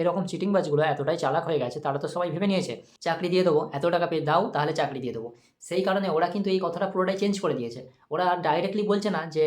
এরকম চিটিংবাজগুলো এতটাই চালাক হয়ে গেছে, তারা তো সবাই ভেবে নিয়েছে চাকরি দিয়ে দেবো, এত টাকা দাও তাহলে চাকরি দিয়ে দেবো। সেই কারণে ওরা কিন্তু এই কথাটা পুরোটাই চেঞ্জ করে দিয়েছে। ওরা ডাইরেক্টলি বলছে না যে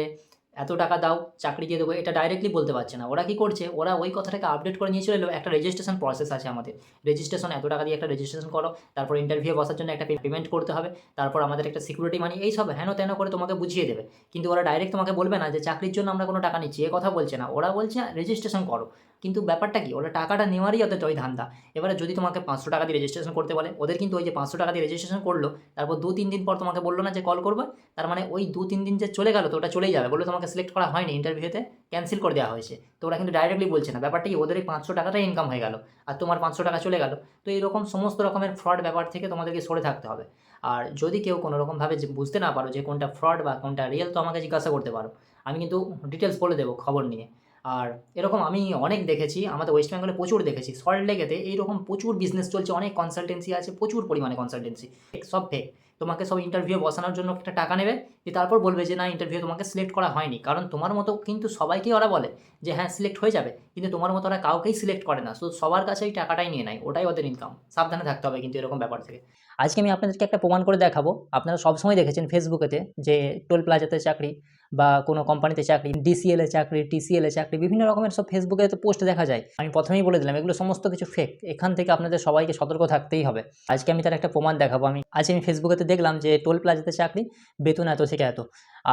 এত টাকা দাও চাকরি দিয়ে দেবো, এটা ডাইরেক্টলি বলতে পারছে না। ওরা কি করছে, ওরা ওই কথাটাকে আপডেট করে নিয়ে চলে এলো, একটা রেজিস্ট্রেশন প্রসেস আছে আমাদের। রেজিস্ট্রেশন এত টাকা দিয়ে একটা রেজিস্ট্রেশন করো, তারপর ইন্টারভিউ বসার জন্য একটা পেমেন্ট করতে হবে, তারপর আমাদের একটা সিকিউরিটি মানি, এই সব হেন তেন করে তোমাকে বুঝিয়ে দেবে। কিন্তু ওরা ডাইরেক্ট তোমাকে বলবে না যে চাকরির জন্য আমরা কোনো টাকা নিচ্ছি, এ কথা বলছে না। ওরা বলছে রেজিস্ট্রেশন করো। কিন্তু ব্যাপারটা কি, ওরা টাকাটা নেওয়ারই ওদের ওই ধান্দা। এবারে যদি তোমাকে 500 টাকা দিয়ে রেজিস্ট্রেশন করতে বলে, ওদের কিন্তু ওই যে 500 টাকা দিয়ে রেজিস্ট্রেশন করলো, তারপর 2-3 দিন পর তোমাকে বললো না যে কল করবে, তার মানে ওই 2-3 দিন যে চলে গেল, তো ওটা চলেই যাবে, বললো তোমাকে সিলেক্ট করা হয়নি, ইন্টারভিউতে ক্যান্সেল করে দেওয়া হয়েছে। তো ওরা কিন্তু ডাইরেক্টলি বলছে না, ব্যাপারটা কি, ওদের এই 500 টাকাটাই ইনকাম হয়ে গেল, আর তোমার 500 টাকা চলে গেল। তো এইরকম সমস্ত রকমের ফ্রড ব্যাপার থেকে তোমাদেরকে সরে থাকতে হবে। আর যদি কেউ কোনো রকমভাবে বুঝতে না পারো যে কোনটা ফ্রড বা কোনটা রিয়েল, তো আমাকে জিজ্ঞাসা করতে পারো, আমি কিন্তু ডিটেলস বলে দেবো খবর নিয়ে। আর এরকম আমি অনেক দেখেছি, আমাদের ওয়েস্ট বেঙ্গলে প্রচুর দেখেছি, সল্ট লেকেতে এইরকম প্রচুর বিজনেস চলছে, অনেক কনসালটেন্সি আছে, প্রচুর পরিমাণে কনসালটেন্সি, সব ফেক। তোমাকে সব ইন্টারভিউ বসানোর জন্য একটা টাকা নেবে, দিয়ে তারপর বলবে যে না ইন্টারভিউ তোমাকে সিলেক্ট করা হয়নি, কারণ তোমার মতো কিন্তু সবাইকেই ওরা বলে যে হ্যাঁ সিলেক্ট হয়ে যাবে, কিন্তু তোমার মতো ওরা কাউকেই সিলেক্ট করে না, শুধু সবার কাছে এই টাকাটাই নিয়ে নেয়, ওটাই ওদের ইনকাম। সাবধানে থাকতে হবে কিন্তু এরকম ব্যাপার থেকে। আজকে আমি আপনাদেরকে একটা প্রমাণ করে দেখাবো। আপনারা সবসময় দেখেছেন ফেসবুকেতে যে টোল প্লাজাতে চাকরি বা কোনো কোম্পানিতে চাকরি, ডিসিএল এ চাকরি, টিসিএল এ চাকরি, বিভিন্ন রকমের সব ফেসবুকে তো পোস্ট দেখা যায়। আমি প্রথমেই বলে দিলাম এগুলো সমস্ত কিছু ফেক। এখান থেকে আপনাদের সবাইকে সতর্ক থাকতেই হবে। আজকে আমি তার একটা প্রমাণ দেখাবো। আমি ফেসবুকেতে দেখলাম যে টোল প্লাজাতে চাকরি, বেতন এত থেকে এত।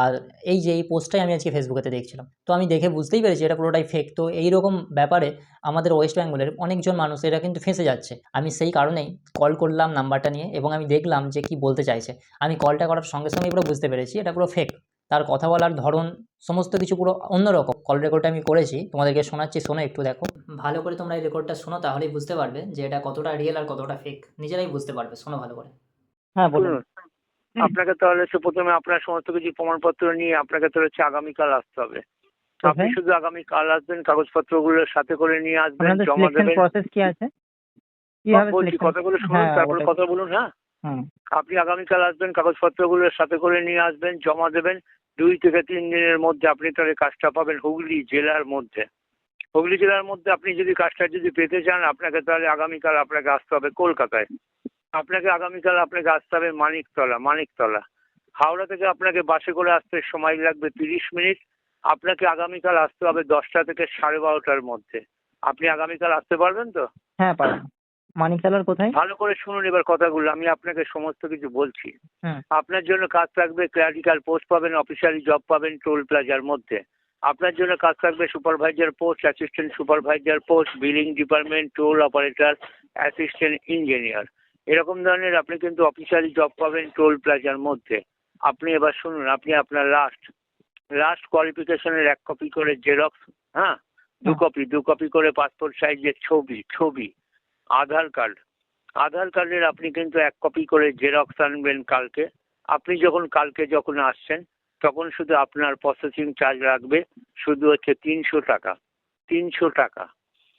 আর এই যে এই পোস্টটাই আমি আজকে ফেসবুকেতে দেখছিলাম, তো আমি দেখে বুঝতেই পেরেছি এটা পুরোটাই ফেক। তো এইরকম ব্যাপারে আমাদের ওয়েস্ট বেঙ্গলের অনেকজন মানুষ এরা কিন্তু ফেঁসে যাচ্ছে। আমি সেই কারণেই কল করলাম নাম্বারটা নিয়ে, এবং আমি দেখলাম যে কি বলতে চাইছে। আমি কলটা করার সঙ্গে সঙ্গেই পুরো বুঝতে পেরেছি এটা পুরো ফেক। তার কথা বলার ধরন, সমস্ত কিছু পুরো অন্যরকম। কল রেকর্ডটা আমি করেছি, তোমাদেরকে শোনাচ্ছি, শোনো একটু দেখো। ভালো করে তোমরা এই রেকর্ডটা শোনো, তাহলেই বুঝতে পারবে যে এটা কতটা রিয়েল আর কতটা ফেক, নিজেরাই বুঝতে পারবে। শোনো ভালো করে। হ্যাঁ বলুন। শুনুন, আপনাকে তাহলে হচ্ছে প্রথমে আপনার সমস্ত কিছু প্রমাণপত্র নিয়ে আপনাকে তো হচ্ছে আগামীকাল আসতে হবে। আপনি শুধু আগামীকাল আসবেন, কাগজপত্রগুলো সাথে করে নিয়ে আসবেন, আপনাদের জমা সিলেকশন দেবেন। প্রসেস কি আছে? কিভাবে বলছি, সিলেকশন? কথাগুলো শুনুন, হ্যাঁ তারপরে ওটাই। কথা বলুন। হ্যাঁ, হুম। আপনি আগামীকাল আসবেন, কাগজপত্রগুলো সাথে করে নিয়ে আসবেন, জমা দেবেন। 2 থেকে 3 দিনের মধ্যে আপনি তাহলে কাজটা পাবেন হুগলি জেলার মধ্যে। হুগলি জেলার মধ্যে আপনি যদি কাজটা যদি পেতে চান, আপনাকে তাহলে আগামীকাল আপনাকে আসতে হবে কলকাতায়। আপনাকে আসতে হবে মানিকতলা। হাওড়া থেকে আপনাকে বাসে করে আসতে সময় লাগবে 30 মিনিট। আপনাকে আগামীকাল আসতে হবে 10টা থেকে 12:30টার মধ্যে। আপনি আগামীকাল আসতে পারবেন তো? হ্যাঁ পারবো। মানিকতলার কোথায়? ভালো করে শুনুন এবার কথাগুলো, আমি আপনাকে সমস্ত কিছু বলছি। হুম। আপনার জন্য কাজ থাকবে, ক্লারিক্যাল পোস্ট পাবেন, অফিসিয়ালি জব পাবেন টোল প্লাজার মধ্যে। আপনার জন্য কাজ থাকবে supervisor post, assistant supervisor post, billing department, toll operator, assistant engineer, এরকম ধরনের আপনি কিন্তু অফিসিয়ালি জব পাবেন টোল প্লাজার মধ্যে। আপনি এবার শুনুন, আপনি আপনার লাস্ট কোয়ালিফিকেশনের 1 কপি করে জেরক্স, হ্যাঁ, দু কপি করে পাসপোর্ট সাইজের ছবি, আধার কার্ডের আপনি কিন্তু 1 কপি করে জেরক্স আনবেন কালকে। আপনি যখন আসছেন, তখন শুধু আপনার প্রসেসিং চার্জ লাগবে শুধু হচ্ছে 300 টাকা। 300 টাকা।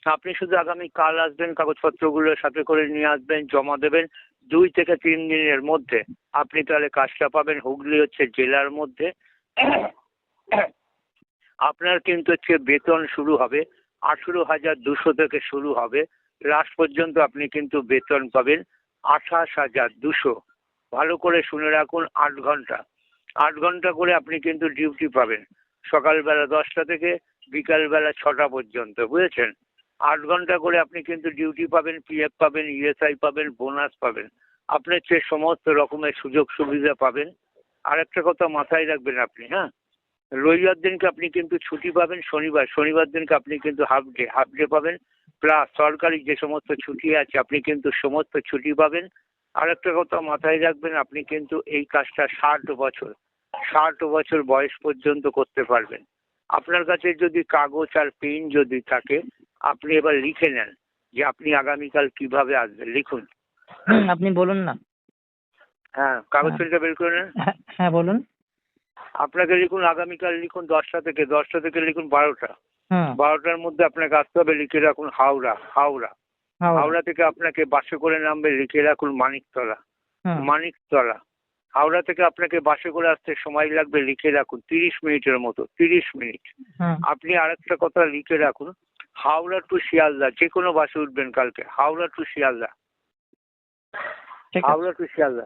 আপনি শুধু আগামী কাল আসবেন, কাগজপত্রগুলো সাথে করে নিয়ে আসবেন, জমা দেবেন। 2 থেকে 3 দিনের মধ্যে আপনি তাহলে কাজটা পাবেন হুগলি হচ্ছে জেলার মধ্যে। আপনার কিন্তু হচ্ছে বেতন শুরু হবে 18,200 থেকে শুরু হবে। লাস্ট পর্যন্ত আপনি কিন্তু বেতন পাবেন 28,200। ভালো করে শুনে রাখুন, 8 ঘন্টা। 8 ঘন্টা করে আপনি কিন্তু ডিউটি পাবেন, সকালবেলা 10টা থেকে বিকালবেলা 6টা পর্যন্ত, বুঝেছেন? 8 ঘন্টা করে আপনি কিন্তু ডিউটি পাবেন, পিএফ পাবেন, ইএসআই পাবেন, বোনাস পাবেন, আপনার চেয়ে সমস্ত রকমের সুযোগ সুবিধা পাবেন। আর একটা কথা মাথায় রাখবেন আপনি, হ্যাঁ, রবিবার দিনকে আপনি কিন্তু ছুটি পাবেন, শনিবার দিনকে আপনি কিন্তু হাফ ডে পাবেন, প্লাস সরকারি যে সমস্ত ছুটি আছে আপনি কিন্তু সমস্ত ছুটি পাবেন। আর একটা কথা মাথায় রাখবেন, আপনি কিন্তু এই কাজটা 60 বছর বয়স পর্যন্ত করতে পারবেন। আপনার কাছে যদি কাগজ আর পেন যদি থাকে, আপনি এবার লিখে নেন যে আপনি আগামীকাল কিভাবে আসবেন। লিখুন। আপনি বলুন না। হ্যাঁ, কাগজ পেনটা বের করে নেন। হ্যাঁ বলুন। আপনাকে লিখুন, আগামীকাল লিখুন 10টা থেকে লিখুন 12টা। হুম। 12টার মধ্যে আপনাকে আসতে হবে, লিখে রাখুন হাওড়া। হাওড়া থেকে আপনাকে বাসে করে নামবে, লিখে রাখুন মানিকতলা। হাওড়া থেকে আপনাকে বাসে করে আসতে সময় লাগবে, লিখে রাখুন 30 মিনিটের মতো, 30 মিনিট। হুম। আপনি আরেকটা কথা লিখে রাখুন, হাওড়া টু শিয়ালদা যে কোনো বাসে উঠবেন কালকে, হাওড়া টু শিয়ালদা, ঠিক আছে। হাওড়া টু শিয়ালদা,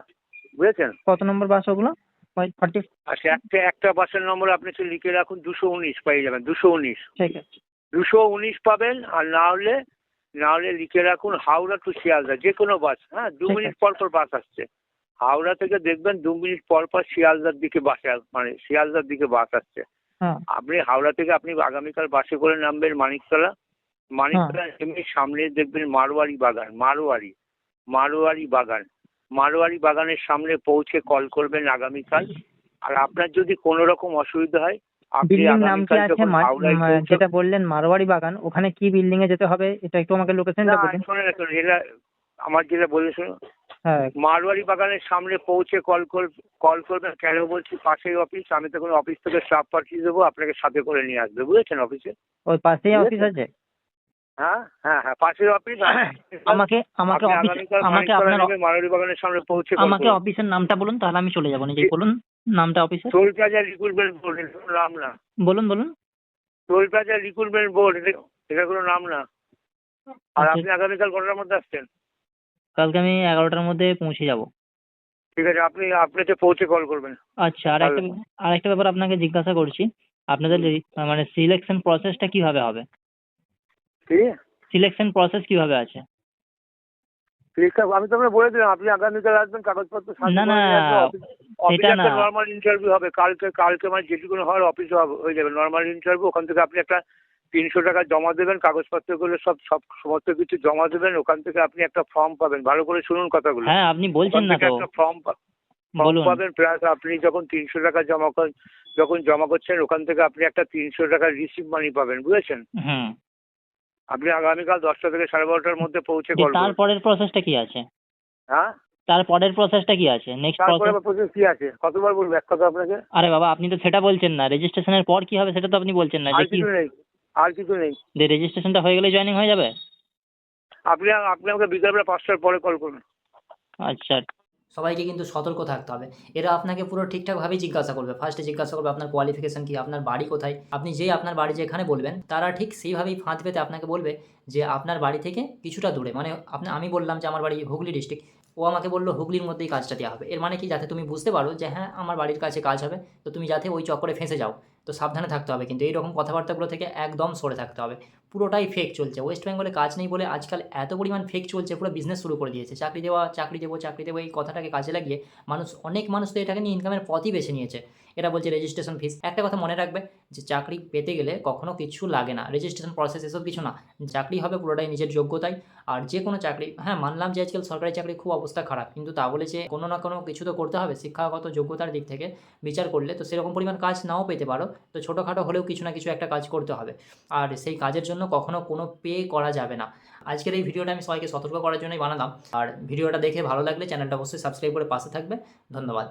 বুঝেছেন? কত নম্বর বাস ওগুলো? 40? আচ্ছা, একটা বাসের নম্বর আপনি একটু লিখে রাখুন, 219 পেয়ে যাবেন, 219, ঠিক আছে। 219 পাবেন। আর না হলে লিখে রাখুন হাওড়া টু শিয়ালদা যে কোনো বাস। হ্যাঁ, 2 ঠিক মিনিট আছে। পর পর বাস আসছে। হাওড়া থেকে দেখবেন 2 মিনিট পর পর শিয়ালদার দিকে শিয়ালদার দিকে বাস আসছে। হ্যাঁ আপনি হাওড়া থেকে আপনি আগামীকাল বাসে করে নামবেন মানিকতলা, মানিকতলা নেমে সামনে দেখবেন মারোয়ারি বাগান, মারোয়ারি বাগানের সামনে পৌঁছে কল করবেন আগামীকাল। আর আপনার যদি কোনো রকম অসুবিধা হয়, আপনি বিল্ডিং নাম কি আগামীকাল আছে? যখন হাওড়ায় যেটা বললেন মারোয়ারি বাগান, ওখানে কি বিল্ডিং এ যেতে হবে? এটা একটু আমাকে লোকেশনটা বলুন। শোনে রাখুন, এটা আমার যেটা বলে শুনুন, হ্যাঁ মারোয়ারি বাগানের সামনে পৌঁছে কল করবেন। কেন বলছি, পাশেই অফিস, আমি তখন অফিস থেকে স্টাফ পাঠিয়ে দেবো, আপনাকে সাথে করে নিয়ে আসবে, বুঝেছেন? অফিসে ওই পাশেই ঠিক অফিস আছে? আছে। হ্যাঁ হ্যাঁ হ্যাঁ, পাশের অফিস। আমাকে আমাকে আপনি অফিস আগামীকাল আমাকে মানিকতলা আপনার নেমে মারোয়ারি বাগানের সামনে পৌঁছে কল আমাকে করুন। অফিসের নামটা বলুন, তাহলে আমি চলে যাবো নিজেই। বলুন নামটা অফিসের। টোল প্লাজা রিক্রুটমেন্ট বোর্ড, এটা কোনো নাম না। বলুন বলুন। টোল প্লাজা রিক্রুটমেন্ট বোর্ড, এটা কোনো নাম না। আর আচ্ছা, আপনি আগামীকাল কটার মধ্যে আসছেন? কালকে আমি 11টার মধ্যে পৌঁছে যাব। ঠিক আছে, আপনাকে পৌঁছে কল করবেন। আচ্ছা, আরেকটা ব্যাপার আপনাকে জিজ্ঞাসা করছি। আপনাদের মানে সিলেকশন প্রসেসটা কিভাবে হবে? কি? সিলেকশন প্রসেস কিভাবে আছে? ঠিক আছে, আমি তো আপনাকে বলে দিলাম, আপনি আগামীকাল আসবেন, কাগজপত্র সাথে না, করে না, নিয়ে আসবেন। অফিসে সেটা একটা না। নর্মাল ইন্টারভিউ হবে কালকে মানে যেটুকুনো হওয়ার অফিসে হয়ে যাবে নর্মাল ইন্টারভিউ। ওখান থেকে আপনি একটা 300 টাকা জমা দেবেন, কাগজপত্রগুলো সমস্ত কিছু জমা দেবেন। ওখান থেকে আপনি একটা ফর্ম পাবেন, ভালো করে শুনুন কথাগুলো। হ্যাঁ, আপনি বলছেন ওখান না থেকে তো। একটা ফর্ম বলুন। পাবেন, প্লাস আপনি যখন 300 টাকা জমা করছেন, ওখান থেকে আপনি একটা 300 টাকা রিসিভ মানি পাবেন, বুঝেছেন? হুম। আপনি আগামীকাল 10টা থেকে 12:30টার মধ্যে পৌঁছে দিয়ে কল করুন। তারপরের প্রসেসটা কি আছে? হ্যাঁ, তারপরের প্রসেসটা কি আছে? নেক্সট তারপরে প্রসেস? প্রসেস কি আছে? কতবার বলবো এক কথা আপনাকে? আরে বাবা, আপনি তো সেটা বলছেন না। রেজিস্ট্রেশনের পর কি হবে সেটা তো আপনি বলছেন না, আর যে কি কিছু নেই, আর কিছু নেই। যে রেজিস্ট্রেশনটা হয়ে গেলে জয়েনিং হয়ে যাবে? আপনি আমাকে বিকালবেলা 5টার পরে কল করুন। আচ্ছা। সবাইকে কিন্তু সতর্ক থাকতে হবে। এরা আপনাকে পুরো ঠিকঠাকভাবেই জিজ্ঞাসা করবে। ফার্স্টে জিজ্ঞাসা করবে আপনার কোয়ালিফিকেশন কি, আপনার বাড়ি কোথায়। আপনি আপনার বাড়ি যেখানে বলবেন, তারা ঠিক সেইভাবেই ফাঁদ পেতে আপনাকে বলবে যে আপনার বাড়ি থেকে কিছুটা দূরে। মানে আমি বললাম যে আমার বাড়ি হুগলি ডিস্ট্রিক্ট। ও আমাকে বলল হুগলির মধ্যেই কাজটা দেওয়া হবে। এর মানে কি, যাতে তুমি বুঝতে পারো যে হ্যাঁ, আমার বাড়ির কাছে কাজ হবে। তো তুমি যাতে ওই চক্করে ফেঁসে যাও। তো সাবধানে থাকতে হবে, কিন্তু এইরকম কথাবার্তাগুলো থেকে একদম সরে থাকতে হবে। পুরোটাই ফেক চলছে। ওয়েস্ট বেঙ্গলে কাজ নেই বলে আজকাল এত পরিমাণ ফেক চলছে, পুরো বিজনেস শুরু করে দিয়েছে। চাকরি দেবো এই কথাটাকে কাজে লাগিয়ে অনেক মানুষ তো এটাকে নিয়ে ইনকামের পথই বেছে নিয়েছে। এরা বলছে রেজিস্ট্রেশন ফিস। একটা কথা মনে রাখবে, যে চাকরি পেতে গেলে কখনো কিছু লাগে না, রেজিস্ট্রেশন প্রসেস এসব কিছু না। চাকরি হবে পুরোটাই নিজের যোগ্যতায়। আর যে কোনো চাকরি, হ্যাঁ মানলাম যে আজকাল সরকারি চাকরি খুব অবস্থা খারাপ, কিন্তু তা বলে যে কোনো না কোনো কিছু তো করতে হবে। শিক্ষাগত যোগ্যতার দিক থেকে বিচার করলে তো সেরকম পরিমাণ কাজ নাও পেতে পারো, তো ছোটোখাটো হলেও কিছু না কিছু একটা কাজ করতে হবে। আর সেই কাজের জন্য কখনো কোনো পে করা যাবে না। আজকের এই ভিডিওটা আমি সবাইকে সতর্ক করার জন্যই বানালাম। আর ভিডিওটা দেখে ভালো লাগলে চ্যানেলটা অবশ্যই সাবস্ক্রাইব করে পাশে থাকবে। ধন্যবাদ।